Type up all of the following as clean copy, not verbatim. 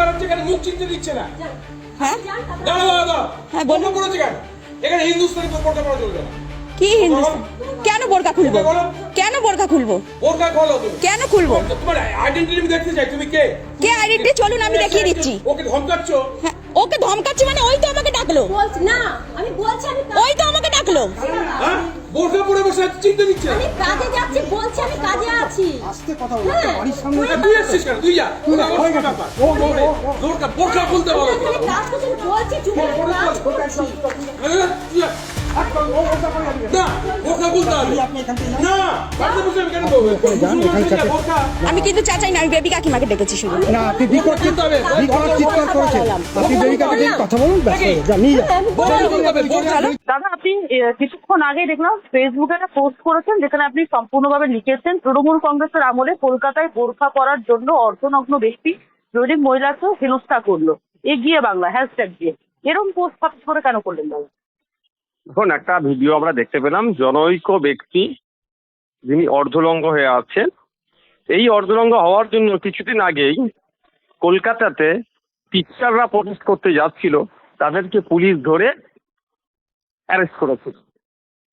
হচ্ছে কেন মুখ চিনতে দিচ্ছে না? হ্যাঁ দাঁড়া দাঁড়া দাঁড়া, হ্যাঁ, বন্ধ বলুন। করেছে কেন? এখানে হিন্দুস্তানি বোরকা পরা চলবে না। কি হিন্দুস্তান? কেন বোরকা খুলবো? কেন বোরকা খুলবো? বোরকা খোলো তুমি। কেন খুলবো? তোমার আইডেন্টিটি দেখতে চাই, তুমি কে? কে আইডেন্টি? চলুন আমি দেখিয়ে দিচ্ছি। ওকে ধমকাচ্ছ? হ্যাঁ, ওকে ধমকাচ্ছি মানে ওই তো আমাকে ডাকলো। বলছি না, আমি বলছি আমি ওই তো আমাকে ডাকলো। হ্যাঁ, বোরকা পরে বসে আছে, চিনতে দিচ্ছে না। আমি কাজে যাচ্ছি, বলছি আমি কাজে আছি। আস্তে কথা বলো, একটা বাড়ির সামনে তুই আসছিস কেন? তুই যা। বোরকা বোরকা খুলতে বলো। আমি কাজ করছি, বলছি চুপ করে কাজ করছি। তুই যা। না, বোরকা খুলতে হবে। না, বাড়িতে বসে আমি কেন বলবো? বোরকা। আমি কিন্তু চাচাই না, আমি বেবি কাকিমাকে ডেকেছি শুধু। না, আপনি বিকট চিৎকার করেছেন। আপনি বেবিকাকে ডেকে কথা বলুন, ব্যাস হয়ে যা, নিয়ে যান। বোরকা খুলতে হবে, বোরকা। দাদা আপনি কিছুক্ষণ আগে দেখলাম ফেসবুকে একটা পোস্ট করেছেন যেখানে আপনি সম্পূর্ণভাবে লিখেছেন তৃণমূল কংগ্রেসের আমলে কলকাতায় বোরখা পরার জন্য অর্ধনগ্ন ব্যক্তি দৈনিক মহিলাকেও হেনস্থা করলো, এগিয়ে বাংলা হ্যাশট্যাগ দিয়ে। এরকম পোস্ট ফাঁস করে কেন করলেন দাদা? এখন একটা ভিডিও আমরা দেখতে পেলাম, জনৈক ব্যক্তি যিনি অর্ধলঙ্গ হয়ে আছেন। এই অর্ধলঙ্গ হওয়ার জন্য কিছুদিন আগেই কলকাতাতে টিচাররা প্রোটেস্ট করতে যাচ্ছিল, তাদেরকে পুলিশ ধরে অ্যারেস্ট করেছিল।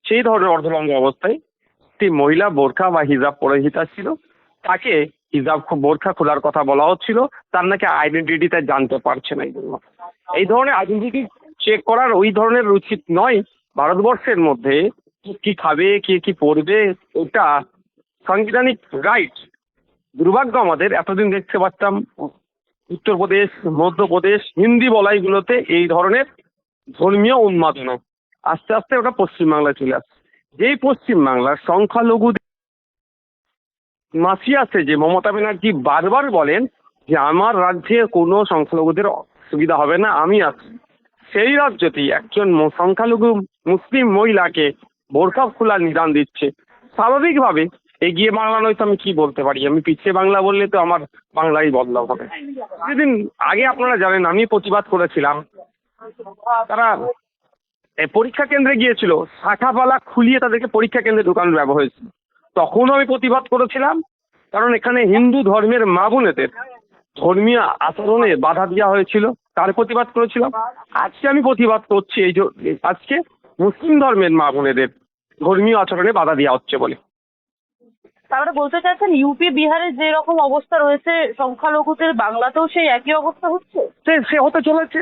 সেই ধরনের অর্ধলঙ্গ অবস্থায় একটি মহিলা বোরখা বা হিজাব পরিহিতা ছিল, তাকে হিজাব বোরখা খোলার কথা বলা হচ্ছিল, তার নাকি আইডেন্টিটি তাই জানতে পারছে না। এই ধরনের আইডেন্টিটি চেক করার ওই ধরনের উচিত নয়। ভারতবর্ষের মধ্যে কি খাবে, কে কি পড়বে, ওটা সাংবিধানিক রাইট। দুর্ভাগ্য আমাদের, এতদিন দেখতে পারতাম উত্তরপ্রদেশ, মধ্যপ্রদেশ, হিন্দি বলাইগুলোতে এই ধরনের ধর্মীয় উন্মাদনা। আস্তে আস্তে ওটা পশ্চিমবাংলায় চলে আসছে। যেই পশ্চিমবাংলার সংখ্যালঘু মাফিয়া আছে, যে মমতা ব্যানার্জি বারবার বলেন যে আমার রাজ্যে কোনো সংখ্যালঘুদের সুবিধা হবে না, আমি আছি, সেই রাজ্যতেই একজন সংখ্যালঘু মুসলিম মহিলাকে বোরখা খোলার নিদান দিচ্ছে। স্বাভাবিকভাবে এগিয়ে বাংলা নয় তো আমি কি বলতে পারি? আমি পিছিয়ে বাংলা বললে তো আমার বাংলাই বদলাও হবে। কিছুদিন আগে আপনারা জানেন আমি প্রতিবাদ করেছিলাম, তারা পরীক্ষা কেন্দ্রে গিয়েছিল, শাখাপালা খুলিয়ে তাদেরকে পরীক্ষা কেন্দ্রে ঢোকানোর ব্যবহার হয়েছিল। তখনও আমি প্রতিবাদ করেছিলাম, কারণ এখানে হিন্দু ধর্মের মা বোনেদের ধর্মীয় আচরণে বাধা দেওয়া হয়েছিল, তার প্রতিবাদ করেছিলাম। আজকে আমি প্রতিবাদ করছি আজকে মুসলিম ধর্মের মা বোনেদের ধর্মীয় আচরণে বাধা দেওয়া হচ্ছে বলে। তারপরে বলতে চাইছেন ইউপি বিহারে যে রকম অবস্থা রয়েছে সংখ্যালঘুদের, বাংলাতেও সেই একই অবস্থা হচ্ছে? সে হতে চলেছে।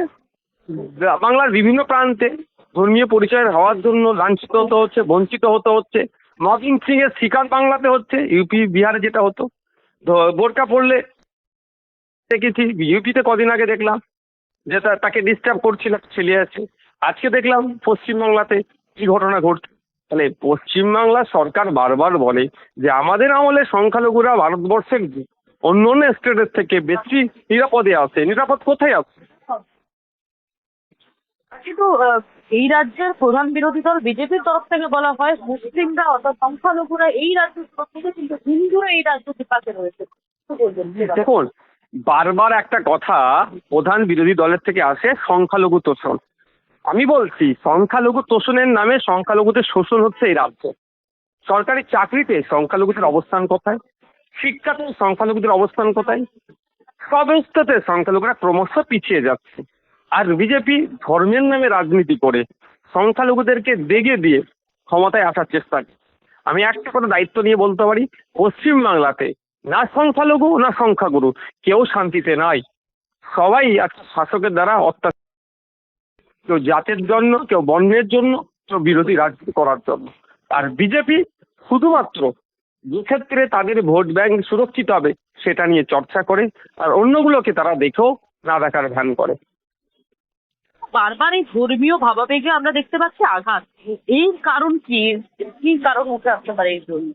বাংলার বিভিন্ন প্রান্তে ধর্মীয় পরিচয় হওয়ার জন্য লাঞ্ছিত হতে হচ্ছে, বঞ্চিত হতে হচ্ছে। মবিং সিং এর শিকার বাংলাতে হচ্ছে, ইউপি বিহারে যেটা হতো। বোরকা পড়লে দেখেছি, ইউপিতে কদিন আগে দেখলাম যে তাকে ডিস্টার্ব করছিল ছেলে আছে। আজকে দেখলাম পশ্চিমবাংলাতে কি ঘটনা ঘটছে। তাহলে পশ্চিমবাংলা সরকার বারবার বলে যে আমাদের আমলে সংখ্যালঘুরা ভারতবর্ষের অন্য অন্য স্টেটের থেকে বেশি নিরাপদে আছে। নিরাপদ কোথায় আছে? কিন্তু এই রাজ্যের প্রধান বিরোধী দল বিজেপির তরফ থেকে বলা হয় মুসলিমরা অর্থাৎ সংখ্যালঘুরা এই রাজ্যের থেকে, কিন্তু হিন্দুরা এই রাজ্য বিপাকে রয়েছে। কি বলবেন? দেখুন, বারবার একটা কথা প্রধান বিরোধী দলের থেকে আসে, সংখ্যালঘু তোষণ। আমি বলছি সংখ্যালঘু তোষণের নামে সংখ্যালঘুদের শোষণ হচ্ছে এই রাজ্যে। সরকারি চাকরিতে সংখ্যালঘুদের অবস্থান কোথায়? শিক্ষাতে সংখ্যালঘুদের অবস্থান কোথায়? সব স্তরে সংখ্যালঘুরা ক্রমশ পিছিয়ে যাচ্ছে। আর বিজেপি ধর্মের নামে রাজনীতি করে সংখ্যালঘুদেরকে দেগে দিয়ে ক্ষমতায় আসার চেষ্টা করে। আমি একটা কথা দায়িত্ব নিয়ে বলতে পারি, পশ্চিমবাংলাতে না সংখ্যালঘু না সংখ্যাগুরু কেউ শান্তিতে নাই। সবাই একটা শাসকের দ্বারা অত্যাচার, কেউ জাতের জন্য, কেউ বর্ণের জন্য, কেউ বিরোধী রাজনীতি করার জন্য। আর বিজেপি শুধুমাত্র যে ক্ষেত্রে তাদের ভোট ব্যাংক সুরক্ষিত হবে সেটা নিয়ে চর্চা করে, আর অন্যগুলোকে তারা দেখেও না দেখার ভান করে। বারবার এই ধর্মীয় ভাবাবেগে আমরা দেখতে পাচ্ছি আঘাত। এই কারণ কি? কি কারণ উঠে আসতে পারে এই জন্য?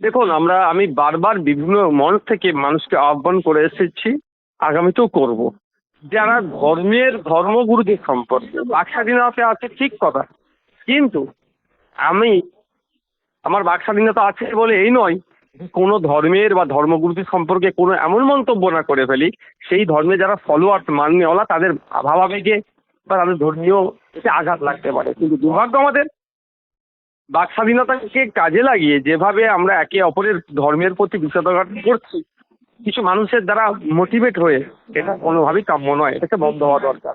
দেখুন, আমি বারবার বিভিন্ন মঞ্চ থেকে মানুষকে আহ্বান করে এসেছি, আগামীতেও করব। যারা ধর্মগুরুদের সম্পর্কে বাক স্বাধীনতা আছে ঠিক কথা, কিন্তু আমার বাক স্বাধীনতা আছে বলে এই নয় কোনো ধর্মের বা ধর্মগুরুদের সম্পর্কে কোনো এমন মন্তব্য না করে ফেলি সেই ধর্মে যারা ফলোয়ার্স মান্যওয়ালা তাদের ভাবাবেগে বা তাদের ধর্মীয় আঘাত লাগতে পারে। কিন্তু দুর্ভাগ্য আমাদের, বাক স্বাধীনতাকে কাজে লাগিয়ে যেভাবে আমরা একে অপরের ধর্মের প্রতি বিষাদঘাত করছি, কিছু মানুষের দ্বারা মোটিভেট হয়ে, এটা কোনোভাবেই কাম্য নয়, এটাকে বন্ধ হওয়া দরকার।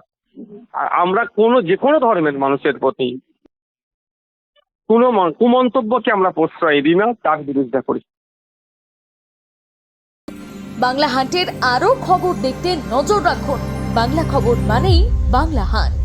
আর আমরা যে কোনো ধর্মের মানুষের প্রতি কোনো কুমন্তব্যকে আমরা প্রশ্রয় দিই না, তার বিরুদ্ধে করি। বাংলা হান্টের আরও খবর দেখতে নজর রাখুন। বাংলা খবর মানেই বাংলা হান্ট।